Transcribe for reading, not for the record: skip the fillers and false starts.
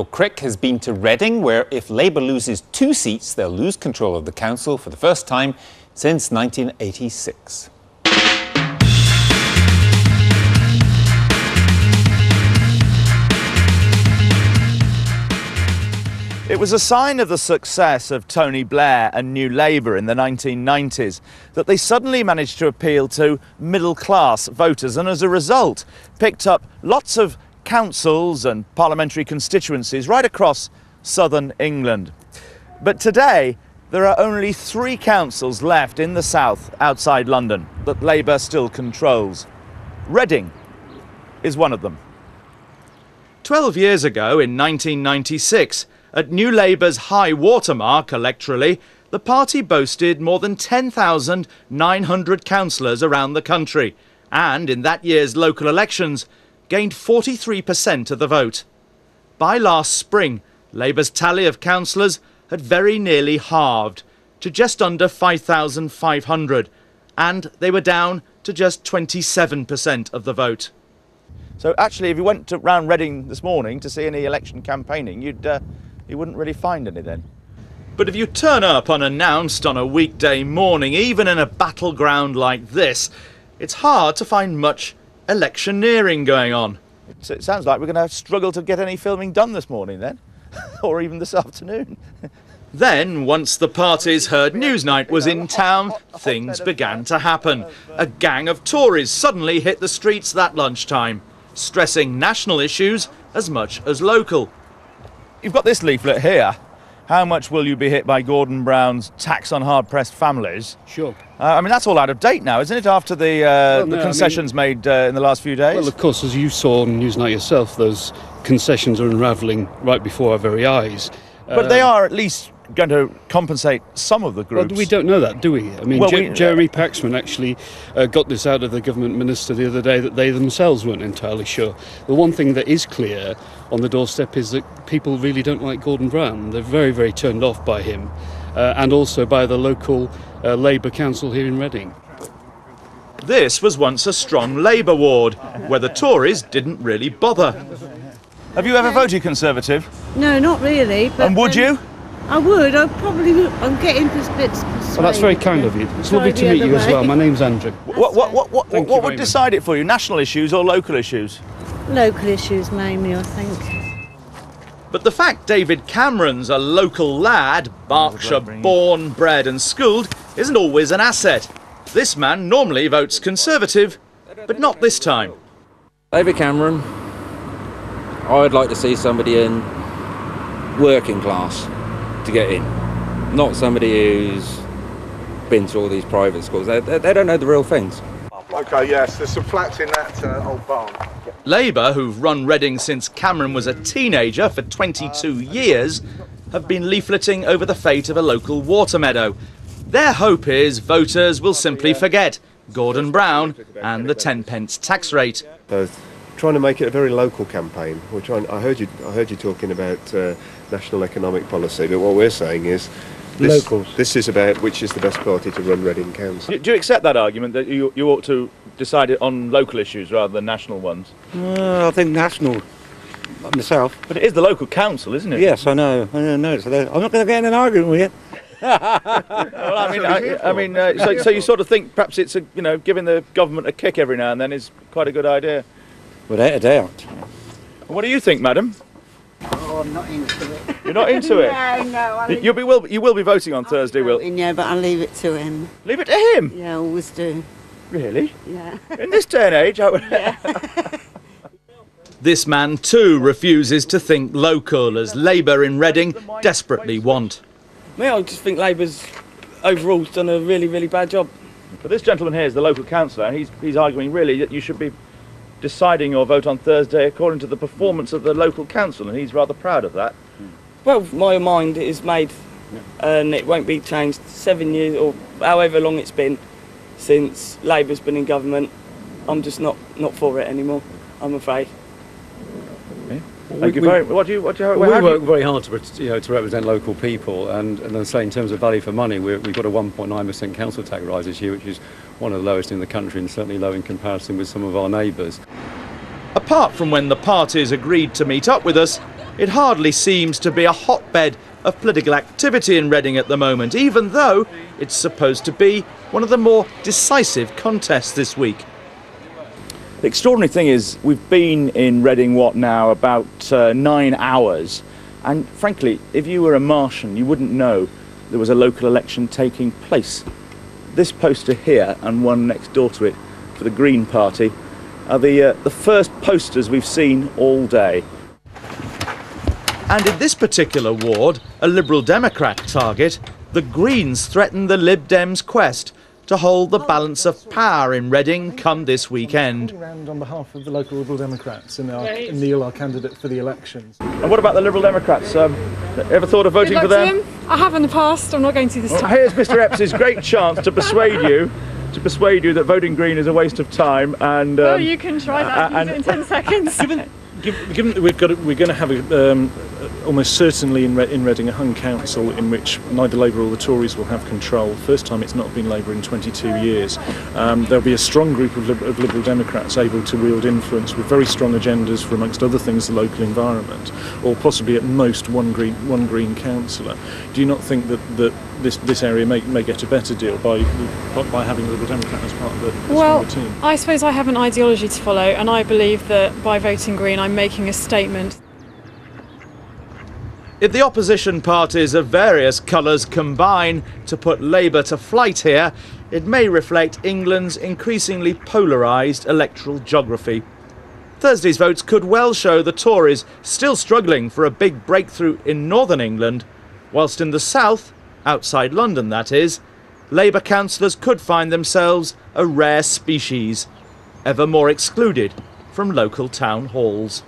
political crick has been to Reading, where if Labour loses 2 seats, they'll lose control of the council for the first time since 1986. It was a sign of the success of Tony Blair and New Labour in the 1990s that they suddenly managed to appeal to middle-class voters and as a result picked up lots of councils and parliamentary constituencies right across southern England. But today there are only 3 councils left in the south outside London that Labour still controls. Reading is one of them. 12 years ago in 1996, at New Labour's high watermark electorally, the party boasted more than 10,900 councillors around the country and, in that year's local elections, gained 43% of the vote. By last spring, Labour's tally of councillors had very nearly halved to just under 5,500, and they were down to just 27% of the vote. So actually, if you went round Reading this morning to see any election campaigning, you wouldn't really find any then. But if you turn up unannounced on a weekday morning, even in a battleground like this, it's hard to find much electioneering going on. So it sounds like we're going to struggle to get any filming done this morning then, or even this afternoon. Then, once the parties heard Newsnight was in town, things began to happen. A gang of Tories suddenly hit the streets that lunchtime, stressing national issues as much as local. You've got this leaflet here. How much will you be hit by Gordon Brown's tax on hard-pressed families? Sure. I mean, that's all out of date now, isn't it, after the concessions made in the last few days? Well, of course, as you saw on Newsnight yourself, those concessions are unravelling right before our very eyes. But they are at least going to compensate some of the groups. Well, we don't know that, do we? I mean, Jeremy Paxman actually got this out of the government minister the other day that they themselves weren't entirely sure. The one thing that is clear on the doorstep is that people really don't like Gordon Brown. They're very, very turned off by him and also by the local Labour council here in Reading. This was once a strong Labour ward where the Tories didn't really bother. Have you ever voted Conservative? No, not really. But and would you? I would. I'm getting this bit persuaded. Well, that's very kind of you. It's lovely to meet you as well. My name's Andrew. What would decide it for you? National issues or local issues? Local issues mainly, I think. But the fact David Cameron's a local lad, Berkshire born, bred and schooled, isn't always an asset. This man normally votes Conservative, but not this time. David Cameron, I'd like to see somebody in working class to get in, not somebody who's been to all these private schools. They don't know the real things. OK, yes, there's some flats in that old barn. Labour, who've run Reading since Cameron was a teenager for 22 years, have been leafleting over the fate of a local water meadow. Their hope is voters will simply forget Gordon Brown and the 10p tax rate. Trying to make it a very local campaign. I heard you talking about national economic policy, but what we're saying is this is about which is the best party to run Reading Council. Do you accept that argument that you ought to decide it on local issues rather than national ones? I think national myself. But it is the local council, isn't it? Yes, I know. So I'm not going to get in an argument with you. Well, so you sort of think perhaps it's giving the government a kick every now and then is quite a good idea. Without a doubt. What do you think, madam? Oh, I'm not into it. You're not into it? No. You will be voting on Thursday, Will? Yeah, but I'll leave it to him. Leave it to him? Yeah, I always do. Really? Yeah. In this day and age, I would. Yeah. This man too refuses to think local, as Labour in Reading desperately want. I just think Labour's overall done a really, really bad job. But this gentleman here is the local councillor, and he's arguing really that you should be deciding your vote on Thursday according to the performance of the local council, and he's rather proud of that. Well, my mind is made, and it won't be changed. 7 years, or however long it's been, since Labour's been in government. I'm just not for it anymore, I'm afraid. Thank you very much. We work very hard to represent local people, and then say in terms of value for money, we've got a 1.9% council tax rise this year, which is one of the lowest in the country and certainly low in comparison with some of our neighbours. Apart from when the parties agreed to meet up with us, It hardly seems to be a hotbed of political activity in Reading at the moment, even though it's supposed to be one of the more decisive contests this week. The extraordinary thing is we've been in Reading, about 9 hours, and frankly, if you were a Martian, you wouldn't know there was a local election taking place. This poster here and one next door to it for the Green Party are the first posters we've seen all day. And in this particular ward, a Liberal Democrat target, the Greens threaten the Lib Dems' quest to hold the balance of power in Reading come this weekend. Round on behalf of the local Liberal Democrats and Neil, our candidate for the elections. And what about the Liberal Democrats? Ever thought of voting for them? I have in the past. I'm not going to this time. Here's Mr. Epps' great chance to persuade you that voting Green is a waste of time. And well, you can try that. You can do it in 10 seconds. Given that we're going to have almost certainly in Reading a hung council in which neither Labour or the Tories will have control. First time it's not been Labour in 22 years. There'll be a strong group of Liberal Democrats able to wield influence with very strong agendas for, amongst other things, the local environment, or possibly at most one Green councillor. Do you not think that this area may get a better deal by having a Liberal Democrat as part of the stronger team? I suppose I have an ideology to follow, and I believe that by voting Green I'm making a statement. If the opposition parties of various colours combine to put Labour to flight here, it may reflect England's increasingly polarised electoral geography. Thursday's votes could well show the Tories still struggling for a big breakthrough in northern England, whilst in the south, outside London that is, Labour councillors could find themselves a rare species, ever more excluded from local town halls.